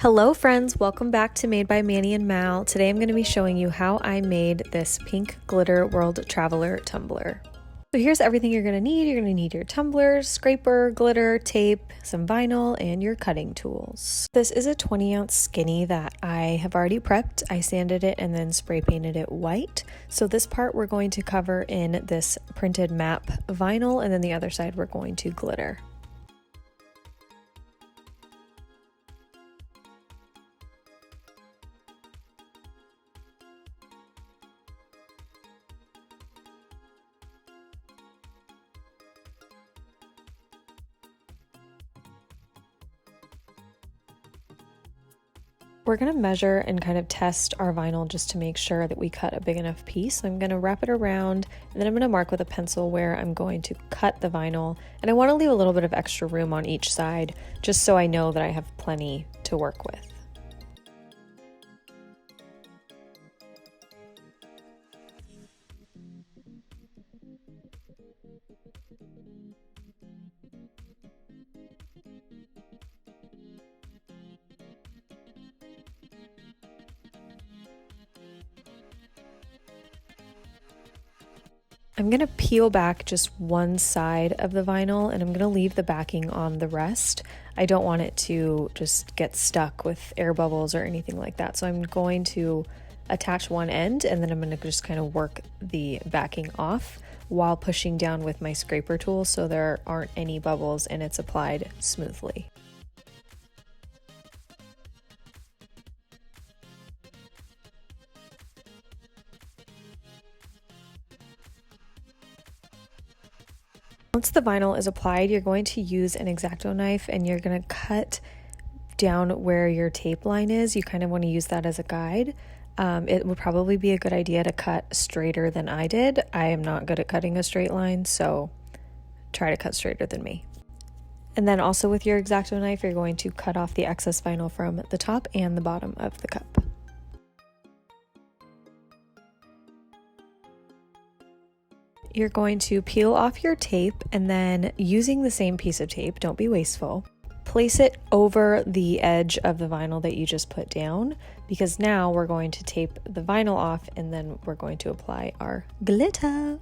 Hello friends, welcome back to Made by Manny and Mal. Today I'm going to be showing you how I made this pink glitter world traveler tumbler. So here's everything you're going to need. You're going to need your tumbler, scraper, glitter, tape, some vinyl, and your cutting tools. This is a 20-ounce skinny that I have already prepped. I sanded it and then spray painted it white. So this part we're going to cover in this printed map vinyl, and then the other side we're going to glitter. We're going to measure and kind of test our vinyl just to make sure that we cut a big enough piece. So I'm going to wrap it around and then I'm going to mark with a pencil where I'm going to cut the vinyl. And I want to leave a little bit of extra room on each side just so I know that I have plenty to work with. I'm going to peel back just one side of the vinyl and I'm going to leave the backing on the rest. I don't want it to just get stuck with air bubbles or anything like that. So I'm going to attach one end and then I'm going to just kind of work the backing off while pushing down with my scraper tool so there aren't any bubbles and it's applied smoothly. Once the vinyl is applied, you're going to use an X-Acto knife and you're going to cut down where your tape line is. You kind of want to use that as a guide. It would probably be a good idea to cut straighter than I did. I am not good at cutting a straight line, so try to cut straighter than me. And then also with your X-Acto knife, you're going to cut off the excess vinyl from the top and the bottom of the cup. You're going to peel off your tape and then using the same piece of tape, don't be wasteful, place it over the edge of the vinyl that you just put down because now we're going to tape the vinyl off and then we're going to apply our glitter.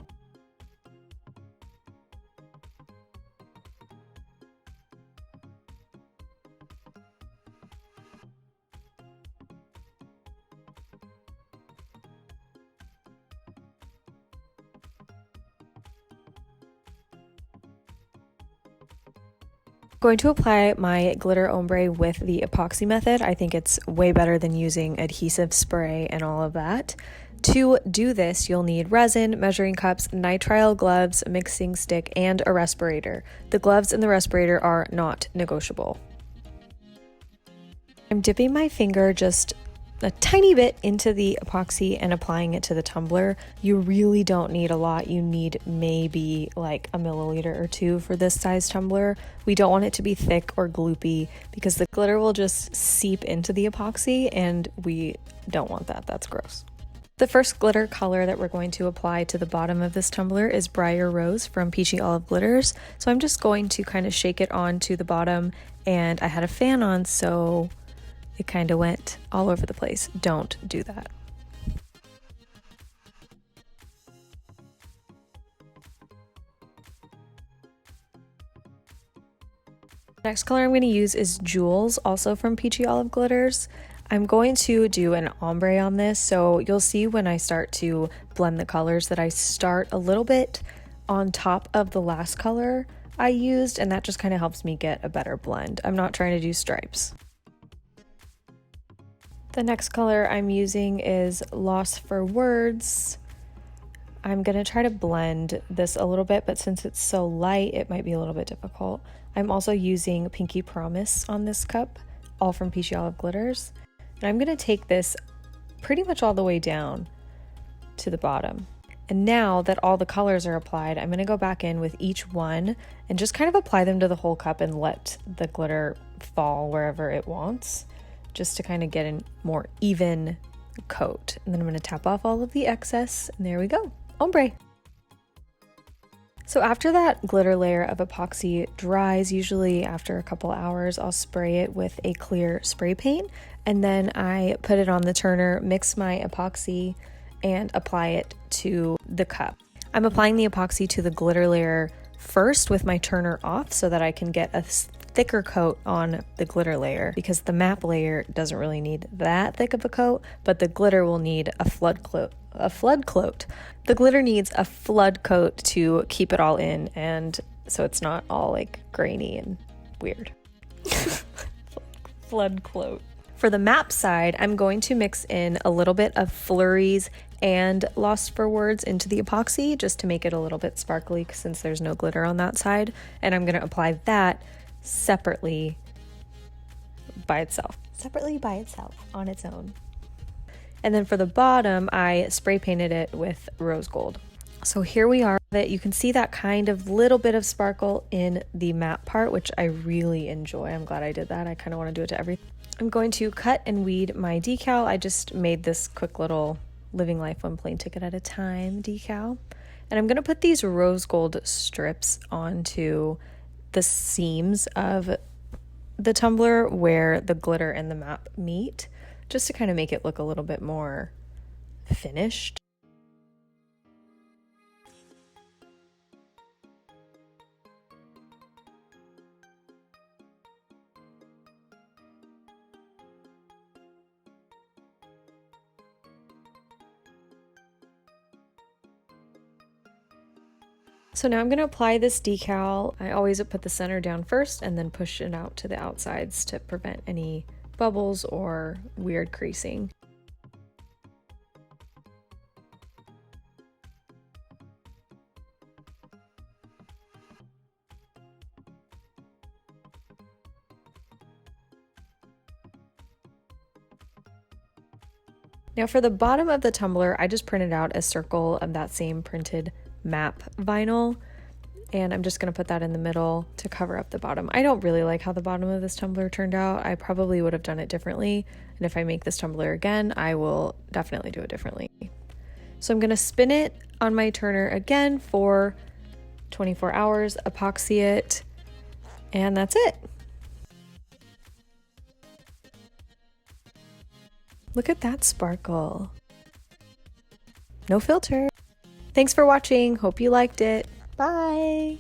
Going to apply my glitter ombre with the epoxy method. I think it's way better than using adhesive spray and all of that. To do this, you'll need resin, measuring cups, nitrile gloves, a mixing stick, and a respirator. The gloves and the respirator are not negotiable. I'm dipping my finger just a tiny bit into the epoxy and applying it to the tumbler. You really don't need a lot. You need maybe like a milliliter or two for this size tumbler. We don't want it to be thick or gloopy because the glitter will just seep into the epoxy and we don't want that. That's gross. The first glitter color that we're going to apply to the bottom of this tumbler is Briar Rose from Peachy Olive Glitters. So I'm just going to kind of shake it onto the bottom, and I had a fan on, so it kind of went all over the place. Don't do that. Next color I'm going to use is Jewels, also from Peachy Olive Glitters. I'm going to do an ombre on this, so you'll see when I start to blend the colors that I start a little bit on top of the last color I used, and that just kind of helps me get a better blend. I'm not trying to do stripes. The next color I'm using is Lost for Words. I'm going to try to blend this a little bit, but since it's so light, it might be a little bit difficult. I'm also using Pinky Promise on this cup, all from Peachy Olive Glitters. And I'm going to take this pretty much all the way down to the bottom. And now that all the colors are applied, I'm going to go back in with each one and just kind of apply them to the whole cup and let the glitter fall wherever it wants, just to kind of get a more even coat. And then I'm going to tap off all of the excess, and there we go, ombre. So after that glitter layer of epoxy dries, usually after a couple hours, I'll spray it with a clear spray paint, and then I put it on the turner, mix my epoxy, and apply it to the cup. I'm applying the epoxy to the glitter layer first with my turner off so that I can get a thicker coat on the glitter layer, because the map layer doesn't really need that thick of a coat, but the glitter will need a flood coat. The glitter needs a flood coat to keep it all in, and so it's not all like grainy and weird. Flood coat. For the map side, I'm going to mix in a little bit of flurries and Lost for Words into the epoxy just to make it a little bit sparkly, since there's no glitter on that side, and I'm going to apply that separately by itself on its own. And then for the bottom, I spray painted it with rose gold. So here we are. You can see that kind of little bit of sparkle in the matte part, which I really enjoy. I'm glad I did that. I kind of want to do it to everything. I'm going to cut and weed my decal. I just made this quick little Living Life One Plane Ticket at a Time decal. And I'm going to put these rose gold strips onto the seams of the tumbler where the glitter and the map meet, just to kind of make it look a little bit more finished. So now I'm going to apply this decal. I always put the center down first and then push it out to the outsides to prevent any bubbles or weird creasing. Now for the bottom of the tumbler, I just printed out a circle of that same printed map vinyl, and I'm just going to put that in the middle to cover up the bottom. I don't really like how the bottom of this tumbler turned out. I probably would have done it differently, and if I make this tumbler again, I will definitely do it differently. So I'm going to spin it on my turner again for 24 hours, epoxy it, and that's it. Look at that sparkle. No filter. Thanks for watching. Hope you liked it. Bye.